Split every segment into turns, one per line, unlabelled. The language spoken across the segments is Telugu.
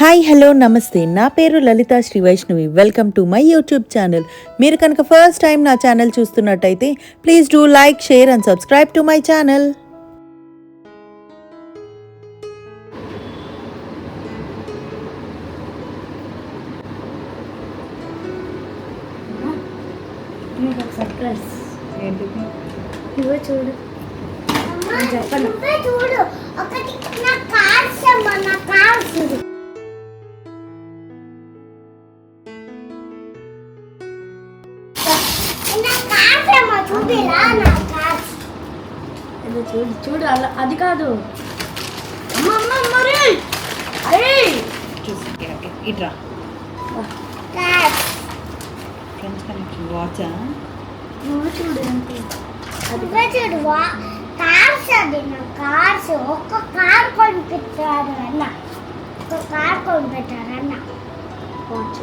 హాయ్ హలో నమస్తే, నా పేరు Lalitha Sri Vaishnavi. Welcome to my YouTube channel. మీరు కనుక ఫస్ట్ టైం నా ఛానల్ చూస్తున్నట్టయితే please do like, share and subscribe to my channel.
చూడు ఒకటి చూడు చూడు అలా అది కాదు
ఇట్రా ఫ్రెండ్స్ కనెక్షన్ వాచా
చూడు చూడు కార్స్ అది నా కార్స్ ఒక్క కార్ కొనిపెట్టాడు అన్న ఒక కార్ కొనిపెట్టాడు అన్న వాచ్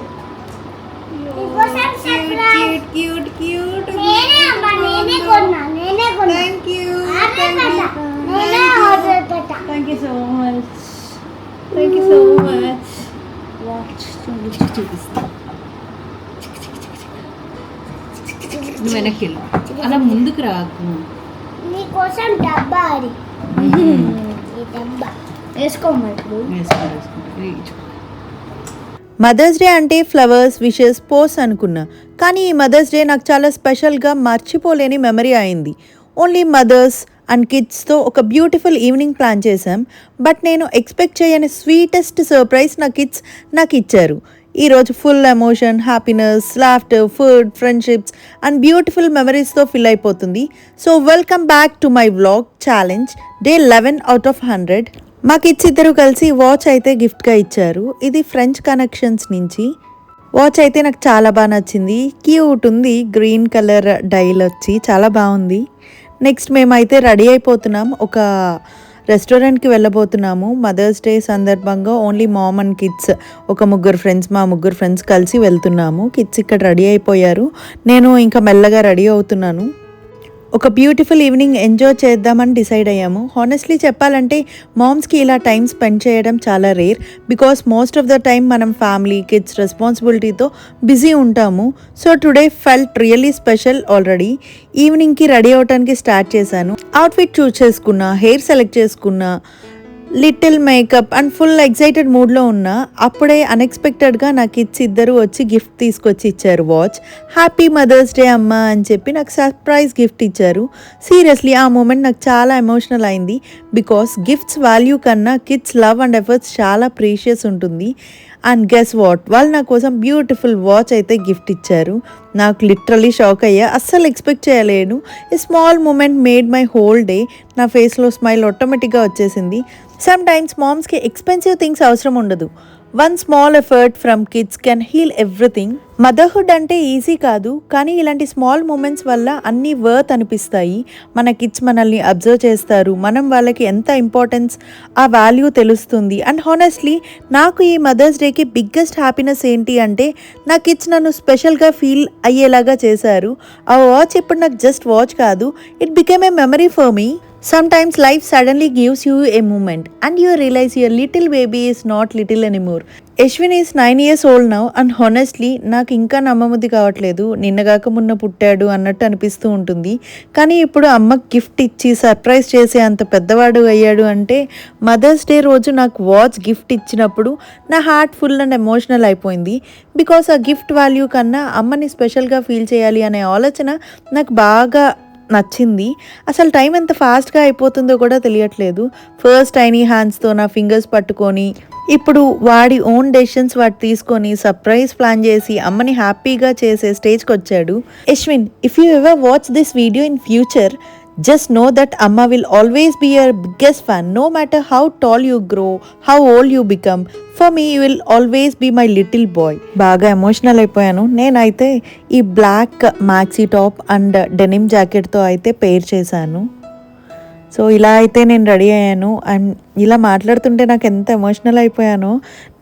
నేనే కొన్నా thank you
so much watch చూపిస్తా. నువ్వు వెనక్కి వెళ్ళు, అలా ముందుకు రాకు.
నీకోసం డబ్బా అది ఈ డబ్బా వేసుకోమా.
మదర్స్ డే అంటే ఫ్లవర్స్, విషెస్, పోస్ట్ అనుకున్నా, కానీ ఈ మదర్స్ డే నాకు చాలా స్పెషల్గా మర్చిపోలేని మెమరీ అయింది. ఓన్లీ మదర్స్ అండ్ కిడ్స్తో ఒక బ్యూటిఫుల్ ఈవినింగ్ ప్లాన్ చేశాం. బట్ నేను ఎక్స్పెక్ట్ చేయని స్వీటెస్ట్ సర్ప్రైజ్ నా కిడ్స్ నాకు ఇచ్చారు. ఈరోజు full emotion, happiness, laughter, food, friendships and beautiful మెమరీస్తో ఫిల్ అయిపోతుంది. So welcome back to my vlog challenge day 11 out of 100. మా కిడ్స్ ఇద్దరు కలిసి వాచ్ అయితే గిఫ్ట్గా ఇచ్చారు. ఇది ఫ్రెంచ్ కనెక్షన్స్ నుంచి. వాచ్ అయితే నాకు చాలా బాగా నచ్చింది. క్యూట్ ఉంది, గ్రీన్ కలర్ డైల్ వచ్చి చాలా బాగుంది. నెక్స్ట్ మేమైతే రెడీ అయిపోతున్నాం, ఒక రెస్టారెంట్కి వెళ్ళబోతున్నాము. మదర్స్ డే సందర్భంగా ఓన్లీ మామ్ అండ్ కిడ్స్, ఒక మా ముగ్గురు ఫ్రెండ్స్ కలిసి వెళ్తున్నాము. కిడ్స్ ఇక్కడ రెడీ అయిపోయారు, నేను ఇంకా మెల్లగా రెడీ అవుతున్నాను. ఒక బ్యూటిఫుల్ ఈవినింగ్ ఎంజాయ్ చేద్దామని డిసైడ్ అయ్యాము. హానెస్ట్లీ చెప్పాలంటే మామ్స్కి ఇలా టైం స్పెండ్ చేయడం చాలా rare, because most of the time మనం ఫ్యామిలీ, కిడ్స్ రెస్పాన్సిబిలిటీతో బిజీ ఉంటాము. So today felt really special. Already ఈవినింగ్కి రెడీ అవడానికి స్టార్ట్ చేశాను. అవుట్ఫిట్ చూస్ చేసుకున్నా, హెయిర్ సెలెక్ట్ చేసుకున్నా, little makeup and full excited మూడ్లో ఉన్నా. అప్పుడే అన్ఎక్స్పెక్టెడ్గా నా కిడ్స్ ఇద్దరు వచ్చి గిఫ్ట్ తీసుకొచ్చి ఇచ్చారు. వాచ్. హ్యాపీ మదర్స్ డే అమ్మా అని చెప్పి నాకు సర్ప్రైజ్ గిఫ్ట్ ఇచ్చారు. సీరియస్లీ ఆ మూమెంట్ నాకు చాలా ఎమోషనల్ అయింది, బికాస్ గిఫ్ట్స్ వాల్యూ కన్నా కిడ్స్ లవ్ అండ్ ఎఫర్ట్స్ చాలా ప్రీషియస్ ఉంటుంది. అండ్ గెస్ వాట్, వాళ్ళు నా కోసం బ్యూటిఫుల్ వాచ్ అయితే గిఫ్ట్ ఇచ్చారు. నాకు లిటరలీ షాక్ అయ్యా, అస్సలు ఎక్స్పెక్ట్ చేయలేను. ఈ small moment made my whole day. నా ఫేస్లో స్మైల్ ఆటోమేటిక్గా వచ్చేసింది. సమ్ టైమ్స్ మామ్స్కి ఎక్స్పెన్సివ్ థింగ్స్ అవసరం ఉండదు. One small effort from kids can heal everything. Motherhood అంటే ఈజీ కాదు, కానీ ఇలాంటి స్మాల్ మూమెంట్స్ వల్ల అన్నీ వర్త్ అనిపిస్తాయి. మన కిడ్స్ మనల్ని అబ్జర్వ్ చేస్తారు, మనం వాళ్ళకి ఎంత ఇంపార్టెన్స్, ఆ వాల్యూ తెలుస్తుంది. అండ్ హానెస్ట్లీ నాకు ఈ మదర్స్ డేకి బిగ్గెస్ట్ హ్యాపీనెస్ ఏంటి అంటే నా కిడ్స్ నన్ను స్పెషల్గా ఫీల్ అయ్యేలాగా చేశారు. ఆ వాచ్ ఇప్పుడు నాకు జస్ట్ వాచ్ కాదు, it became a memory for me. Sometimes life suddenly gives you a moment and you realize your little baby is not little anymore. Ashwin is 9 years old now and honestly నాకు ఇంకా నమ్మబుద్ధి కావట్లేదు. నిన్నగాక మొన్న పుట్టాడు అన్నట్టు అనిపిస్తూ ఉంటుంది. కానీ ఇప్పుడు అమ్మకి గిఫ్ట్ ఇచ్చి సర్ప్రైజ్ చేసే అంత పెద్దవాడు అయ్యాడు అంటే మదర్స్ డే రోజు నాకు వాచ్ గిఫ్ట్ ఇచ్చినప్పుడు నా హార్ట్ ఫుల్ అండ్ ఎమోషనల్ అయిపోయింది. బికాస్ ఆ గిఫ్ట్ వాల్యూ కన్నా అమ్మని స్పెషల్గా ఫీల్ చేయాలి అనే ఆలోచన నాకు బాగా నచ్చింది. అసలు టైం ఎంత ఫాస్ట్గా అయిపోతుందో కూడా తెలియట్లేదు. ఫస్ట్ టైనీ హ్యాండ్స్తో నా ఫింగర్స్ పట్టుకొని ఇప్పుడు వాడి ఓన్ డెసిషన్స్ వాడు తీసుకొని సర్ప్రైజ్ ప్లాన్ చేసి అమ్మని హ్యాపీగా చేసే స్టేజ్కి వచ్చాడు. Yashwin, if you ever watch this video in future, just know that Amma will always be your biggest fan. No matter how tall you grow, how old you become, for me you will always be my little boy. బాగా ఎమోషనల్ అయిపోయాను. నేనైతే ఈ black maxi top and denim జాకెట్తో అయితే పేర్ చేశాను. సో ఇలా అయితే నేను రెడీ అయ్యాను. అండ్ ఇలా మాట్లాడుతుంటే నాకు ఎంత ఎమోషనల్ అయిపోయానో.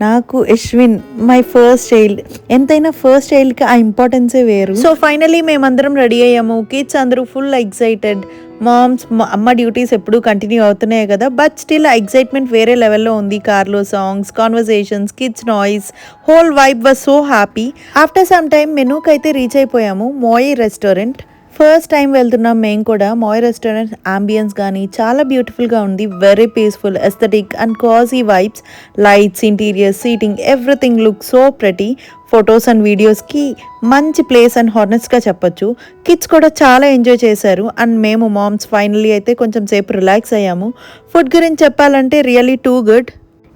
నాకు యశ్విన్ మై ఫస్ట్ చైల్డ్, ఎంతైనా ఫస్ట్ చైల్డ్కి ఆ ఇంపార్టెన్సే వేరు. సో ఫైనలీ మేమందరం రెడీ అయ్యాము. కిడ్స్ అందరూ ఫుల్ ఎక్సైటెడ్. మామ్స్ అమ్మ డ్యూటీస్ ఎప్పుడూ కంటిన్యూ అవుతున్నాయి కదా, బట్ స్టిల్ ఎక్సైట్మెంట్ వేరే లెవెల్లో ఉంది. కార్లో songs, conversations, kids noise, whole vibe was so happy. After some time మెనూకి అయితే రీచ్ అయిపోయాము, మోయి రెస్టారెంట్. ఫస్ట్ టైం వెళ్తున్నాం మేము కూడా. మోయ్ రెస్టారెంట్ అంబియన్స్ కానీ చాలా బ్యూటిఫుల్గా ఉంది, very peaceful, aesthetic and cozy vibes, lights, interiors, seating, everything look so pretty. Photos and వీడియోస్కి మంచి ప్లేస్ అండ్ హానెస్ట్గా చెప్పొచ్చు. కిడ్స్ కూడా చాలా ఎంజాయ్ చేశారు అండ్ మేము మామ్స్ ఫైనల్లీ అయితే కొంచెం సేపు రిలాక్స్ అయ్యాము. ఫుడ్ గురించి చెప్పాలంటే రియల్లీ టూ గుడ్.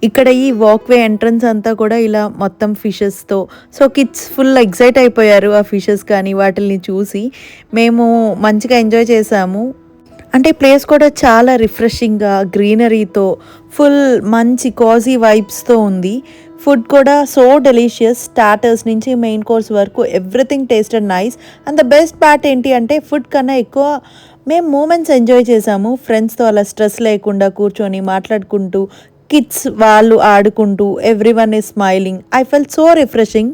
ఇక్కడ ఈ వాక్వే ఎంట్రన్స్ అంతా కూడా ఇలా మొత్తం ఫిషెస్తో, సో కిడ్స్ ఫుల్ ఎక్సైట్ అయిపోయారు ఆ ఫిషెస్ కానీ వాటిని చూసి. మేము మంచిగా ఎంజాయ్ చేసాము. అంటే ప్లేస్ కూడా చాలా రిఫ్రెషింగ్గా గ్రీనరీతో ఫుల్ మంచి కాజీ వైబ్స్తో ఉంది. ఫుడ్ కూడా సో డెలిషియస్, స్టార్టర్స్ నుంచి మెయిన్ కోర్స్ వరకు everything tasted nice. And the best part ఏంటి అంటే ఫుడ్ కన్నా ఎక్కువ మేము మూమెంట్స్ ఎంజాయ్ చేసాము. ఫ్రెండ్స్తో అలా స్ట్రెస్ లేకుండా కూర్చొని మాట్లాడుకుంటూ, కిడ్స్ వాళ్ళు ఆడుకుంటూ, everyone is smiling. I felt so refreshing.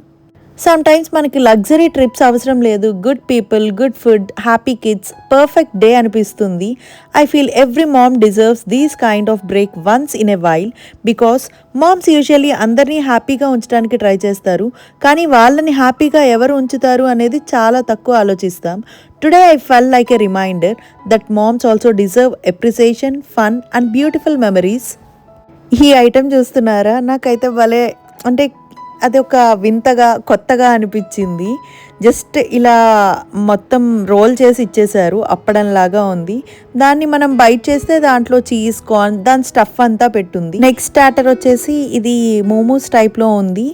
Sometimes మనకి లగ్జరీ ట్రిప్స్ అవసరం లేదు, good people, good food, happy kids, perfect day అనిపిస్తుంది. I feel every mom deserves these kind of break once in a while, because moms usually అందరినీ హ్యాపీగా ఉంచడానికి ట్రై చేస్తారు, కానీ వాళ్ళని హ్యాపీగా ఎవరు ఉంచుతారు అనేది చాలా తక్కువ ఆలోచిస్తాం. Today I fell like a reminder that moms also deserve appreciation, fun and beautiful memories. ఈ ఐటెం చూస్తున్నారా, నాకైతే భలే అంటే అది ఒక వింతగా కొత్తగా అనిపించింది. జస్ట్ ఇలా మొత్తం రోల్ చేసి ఇచ్చేసారు, అప్పడంలాగా ఉంది. దాన్ని మనం బైట్ చేస్తే దాంట్లో చీజ్, కార్న్, దాని స్టఫ్ అంతా పెట్టుంది. నెక్స్ట్ స్టార్టర్ వచ్చేసి ఇది మోమోస్ టైప్లో ఉంది.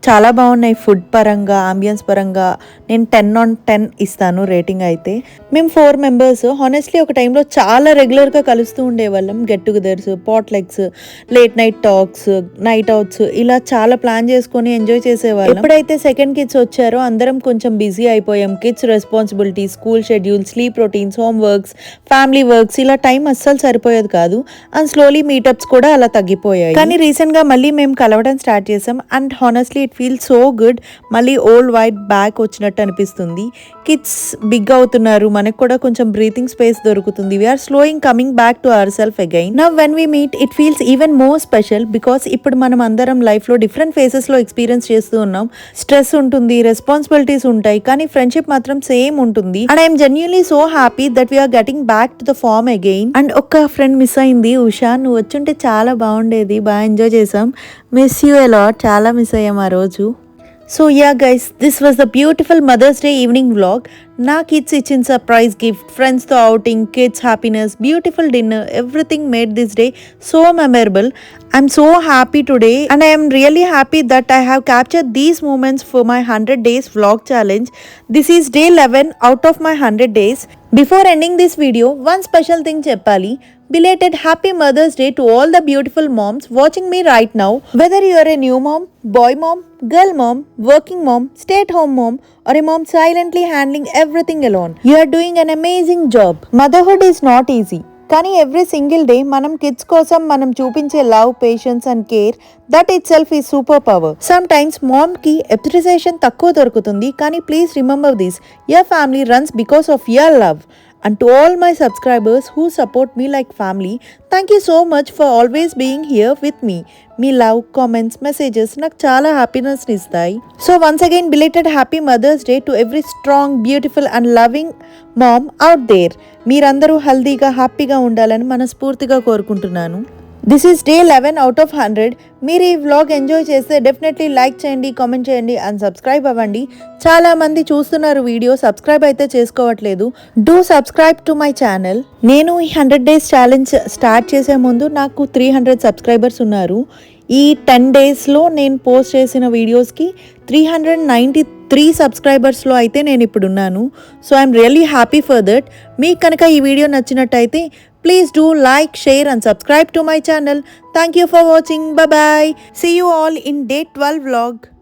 చాలా బాగున్నాయి ఫుడ్ పరంగా, అంబియన్స్ పరంగా. నేను 10/10 ఇస్తాను రేటింగ్ అయితే. మేము 4 మెంబర్స్ హానెస్ట్లీ ఒక టైంలో చాలా రెగ్యులర్గా కలుస్తూ ఉండేవాళ్ళం. Get togethers, potlucks, late night talks, night outs, ఇలా చాలా ప్లాన్ చేసుకొని ఎంజాయ్ చేసేవాళ్ళం. ఎప్పుడైతే సెకండ్ కిడ్స్ వచ్చారో అందరం కొంచెం బిజీ అయిపోయాం. Kids responsibility, school schedule, sleep routines, home works, family works, ఇలా టైం అస్సలు సరిపోయేది కాదు. అండ్ స్లోలీ మీటప్స్ కూడా అలా తగ్గిపోయాయి. కానీ రీసెంట్గా మళ్ళీ మేము కలవడం స్టార్ట్ చేసాం and honestly it feel so good. మళ్ళీ ఓల్డ్ వైట్ బ్యాక్ వచ్చినట్టు అనిపిస్తుంది. కిడ్స్ బిగ్ అవుతున్నారు, మనకు కూడా కొంచెం బ్రీతింగ్ స్పేస్ దొరుకుతుంది. We're slowing coming back to our self again. Now when we meet it feels even more special, because ఇప్పుడు మనం అందరం లైఫ్లో డిఫరెంట్ ఫేసెస్లో ఎక్స్పీరియన్స్ చేస్తూ ఉన్నాం. స్ట్రెస్ ఉంటుంది, రెస్పాన్సిబిలిటీస్ ఉంటాయి, కానీ ఫ్రెండ్షిప్ మాత్రం సేమ్ ఉంటుంది. And I'm genuinely so happy that we're getting back to the form again. And ఒక్క ఫ్రెండ్ మిస్ అయింది, ఉషా. నువ్వు వచ్చుంటే చాలా బాగుండేది, బాగా ఎంజాయ్ చేసాం. మిస్ యూ ఎ లాట్, చాలా మిస్ అయ్యాం ఆ రోజు. So yeah guys, this was the beautiful Mother's Day evening vlog. Na kids itchin surprise gift, friends to outing, kids happiness, beautiful dinner, everything made this day so memorable. I'm so happy today and I am really happy that I have captured these moments for my 100 days vlog challenge. This is day 11 out of my 100 days. Before ending this video, one special thing cheppali. Belated happy Mother's Day to all the beautiful moms watching me right now. Whether you are a new mom, boy mom, girl mom, working mom, stay-at-home mom, or a mom silently handling everything alone, you are doing an amazing job. Motherhood is not easy. కానీ ఎవ్రీ సింగిల్ డే మనం కిడ్స్ కోసం మనం చూపించే love, patience and care, that itself is super power. Sometimes మామ్కి అప్రిసియేషన్ తక్కువ దొరుకుతుంది, కానీ please remember this, your family runs because of your love. And to all my subscribers who support me like family, thank you so much for always being here with me. మీ లవ్, కామెంట్స్, మెసేజెస్ నాకు చాలా హ్యాపీనెస్ ఇస్తాయి. So once again belated happy mother's day to every strong, beautiful and loving mom out there. మీరందరూ హెల్దీగా, హ్యాపీగా ఉండాలని మనస్ఫూర్తిగా కోరుకుంటున్నాను. This is day 11 out of 100. మీరు ఈ వ్లాగ్ ఎంజాయ్ చేస్తే డెఫినెట్లీ లైక్ చేయండి, కామెంట్ చేయండి అండ్ సబ్స్క్రైబ్ అవ్వండి. చాలా మంది చూస్తున్నారు వీడియో, సబ్స్క్రైబ్ అయితే చేసుకోవట్లేదు. Do subscribe to my channel. నేను ఈ 100 days ఛాలెంజ్ స్టార్ట్ చేసే ముందు నాకు 300 సబ్స్క్రైబర్స్ ఉన్నారు. ఈ 10 daysలో నేను పోస్ట్ చేసిన వీడియోస్కి 393 సబ్స్క్రైబర్స్లో అయితే నేను ఇప్పుడు ఉన్నాను. So I'm really happy for that. మీకు కనుక ఈ వీడియో నచ్చినట్టయితే please do like, share and subscribe to my channel. Thank you for watching. Bye bye. See you all in day 12 vlog.